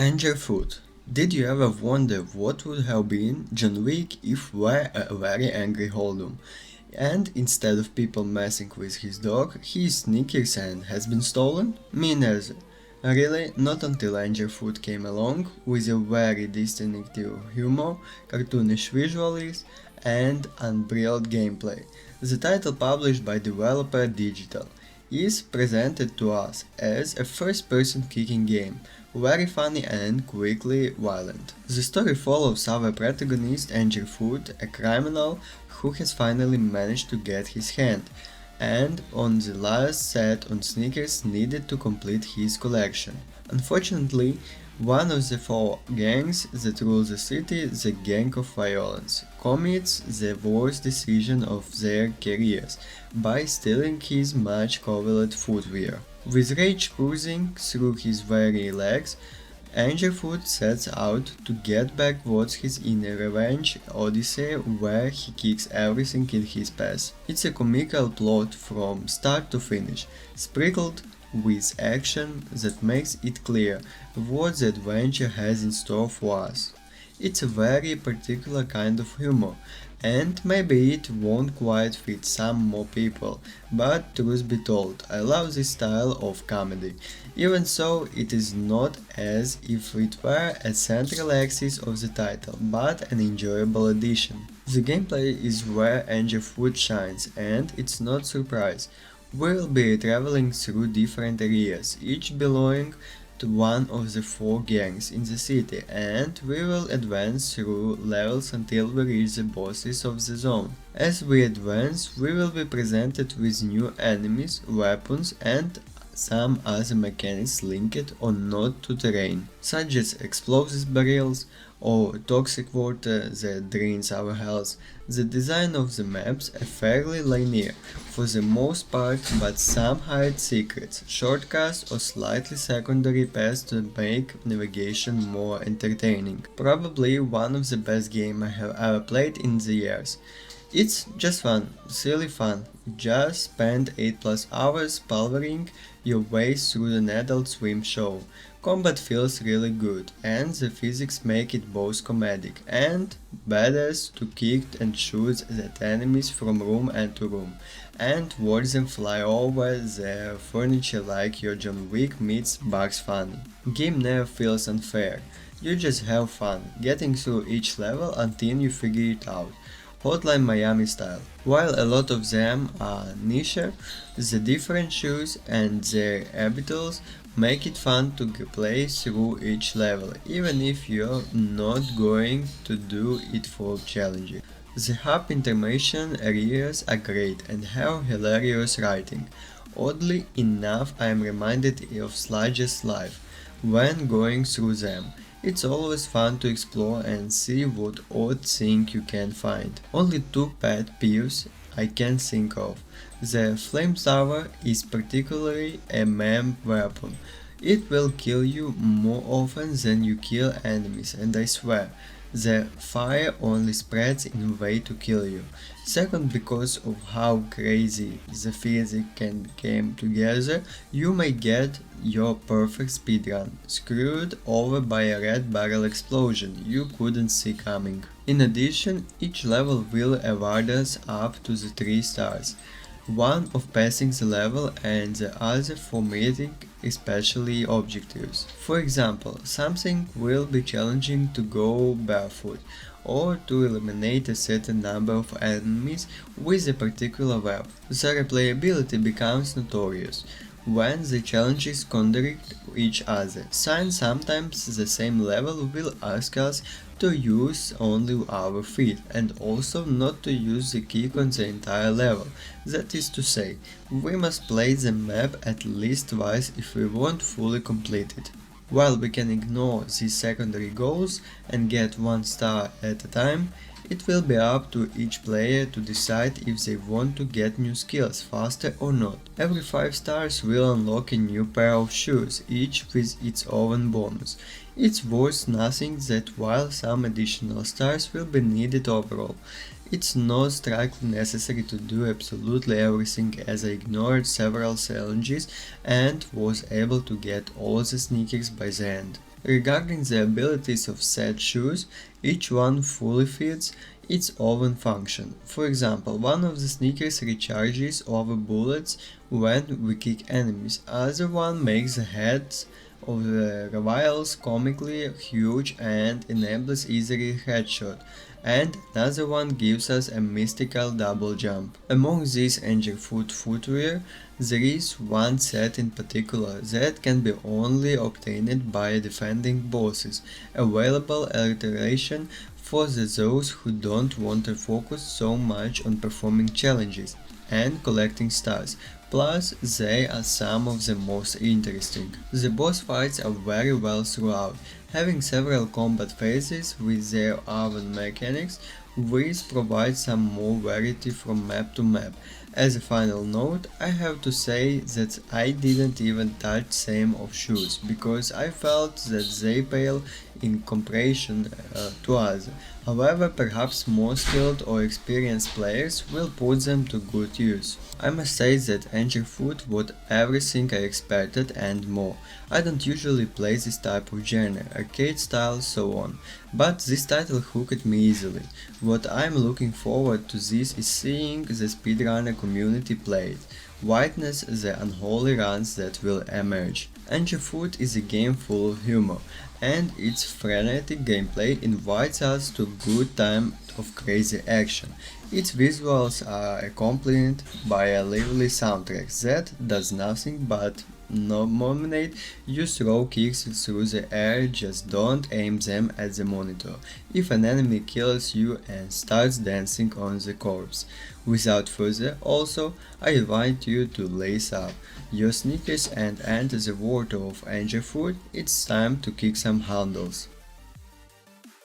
Angel Food. Did you ever wonder what would have been John Wick if were a very angry Hold'em? And instead of people messing with his dog, his sneakers and has been stolen? Me neither. Really, not until Angel Food came along with a very distinctive humor, cartoonish visuals, and unbridled gameplay. The title, published by developer Digital, is presented to us as a first-person kicking game, very funny and quickly violent. The story follows our protagonist Angel Foot, a criminal who has finally managed to get his hand and on the last set on sneakers needed to complete his collection. Unfortunately, one of the four gangs that rule the city, the Gang of Violence, commits the worst decision of their careers by stealing his much coveted footwear. With rage coursing through his very legs, Angerfoot sets out to get back what's his in a revenge odyssey where he kicks everything in his path. It's a comical plot from start to finish, sprinkled with action that makes it clear what the adventure has in store for us. It's a very particular kind of humor, and maybe it won't quite fit some more people, but truth be told, I love this style of comedy. Even so, it is not as if it were a central axis of the title, but an enjoyable addition. The gameplay is where Angel Food shines, and it's not surprise. We'll be traveling through different areas, each belonging to one of the four gangs in the city, and we will advance through levels until we reach the bosses of the zone. As we advance, we will be presented with new enemies, weapons, and some other mechanics linked or not to terrain, such as explosive barrels or toxic water that drains our health. The design of the maps are fairly linear for the most part, but some hide secrets, shortcuts or slightly secondary paths to make navigation more entertaining. Probably one of the best games I have ever played in the years. It's just fun, silly fun. Just spend 8+ hours pulvering your way through an Adult Swim show. Combat feels really good, and the physics make it both comedic and badass to kick and shoot at enemies from room and to room, and watch them fly over their furniture like your John Wick meets Bugs Bunny. Game never feels unfair. You just have fun, getting through each level until you figure it out. Hotline Miami style. While a lot of them are niche, the different shoes and their habits make it fun to play through each level, even if you're not going to do it for challenging. The hub intermission areas are great and have hilarious writing. Oddly enough, I am reminded of Sludge's life when going through them. It's always fun to explore and see what odd thing you can find. Only two pet peeves I can think of. The flamethrower is particularly a meme weapon. It will kill you more often than you kill enemies, and I swear, the fire only spreads in a way to kill you. Second, because of how crazy the physics can come together, you may get your perfect speedrun screwed over by a red barrel explosion you couldn't see coming. In addition, each level will award us up to the 3 stars, one of passing the level and the other for meeting especially objectives. For example, something will be challenging to go barefoot, or to eliminate a certain number of enemies with a particular weapon. The replayability becomes notorious when the challenges contradict each other. Sometimes the same level will ask us to use only our feet and also not to use the kick on the entire level. That is to say, we must play the map at least twice if we want fully complete it. While we can ignore these secondary goals and get 1 star at a time, it will be up to each player to decide if they want to get new skills faster or not. Every 5 stars will unlock a new pair of shoes, each with its own bonus. It's worth nothing that while some additional stars will be needed overall, it's not strictly necessary to do absolutely everything, as I ignored several challenges and was able to get all the sneakers by the end. Regarding the abilities of said shoes, each one fully fits its own function. For example, one of the sneakers recharges over bullets when we kick enemies, other one makes the heads of the rivals comically huge and enables easy headshot, and another one gives us a mystical double jump. Among these Angerfoot footwear, there is one set in particular that can be only obtained by defending bosses, available alteration for those who don't want to focus so much on performing challenges and collecting stars. Plus, they are some of the most interesting. The boss fights are very well throughout, having several combat phases with their own mechanics, which provides some more variety from map to map. As a final note, I have to say that I didn't even touch same of shoes, because I felt that they pale in comparison to others. However, perhaps more skilled or experienced players will put them to good use. I must say that Angerfoot was everything I expected and more. I don't usually play this type of genre, arcade style, so on, but this title hooked me easily. What I'm looking forward to this is seeing the speedrunner community play it, witness the unholy runs that will emerge. Angerfoot is a game full of humor, and its frenetic gameplay invites us to a good time of crazy action. Its visuals are accompanied by a lively soundtrack that does nothing but nominate you throw kicks through the air, just don't aim them at the monitor if an enemy kills you and starts dancing on the corpse. Without further, also, I invite you to lace up your sneakers and enter the world of Angerfoot. It's time to kick some handles.